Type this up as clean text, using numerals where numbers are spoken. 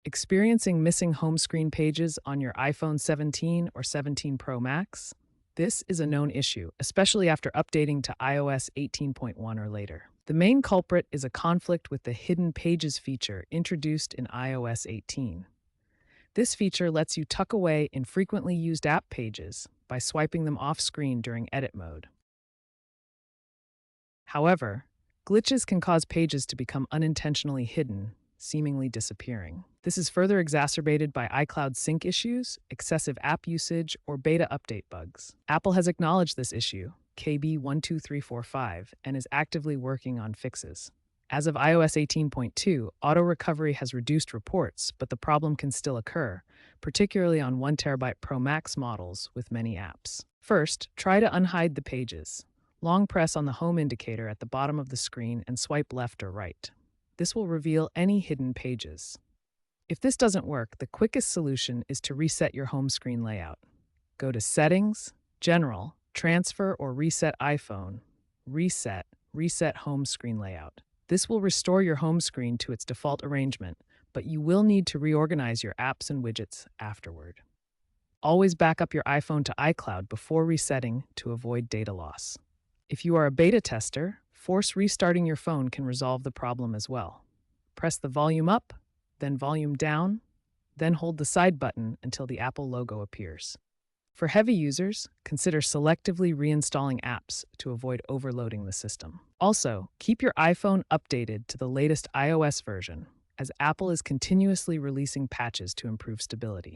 Experiencing missing home screen pages on your iPhone 17 or 17 Pro Max? This is a known issue, especially after updating to iOS 18.1 or later. The main culprit is a conflict with the Hidden Pages feature introduced in iOS 18. This feature lets you tuck away infrequently used app pages by swiping them off screen during edit mode. However, glitches can cause pages to become unintentionally hidden, seemingly disappearing. This is further exacerbated by iCloud sync issues, excessive app usage, or beta update bugs. Apple has acknowledged this issue, KB12345, and is actively working on fixes. As of iOS 18.2, auto recovery has reduced reports, but the problem can still occur, particularly on 1TB Pro Max models with many apps. First, try to unhide the pages. Long press on the home indicator at the bottom of the screen and swipe left or right. This will reveal any hidden pages. If this doesn't work, the quickest solution is to reset your home screen layout. Go to Settings, General, Transfer or Reset iPhone, Reset Home Screen Layout. This will restore your home screen to its default arrangement, but you will need to reorganize your apps and widgets afterward. Always back up your iPhone to iCloud before resetting to avoid data loss. If you are a beta tester, force restarting your phone can resolve the problem as well. Press the volume up, then volume down, then hold the side button until the Apple logo appears. For heavy users, consider selectively reinstalling apps to avoid overloading the system. Also, keep your iPhone updated to the latest iOS version, as Apple is continuously releasing patches to improve stability.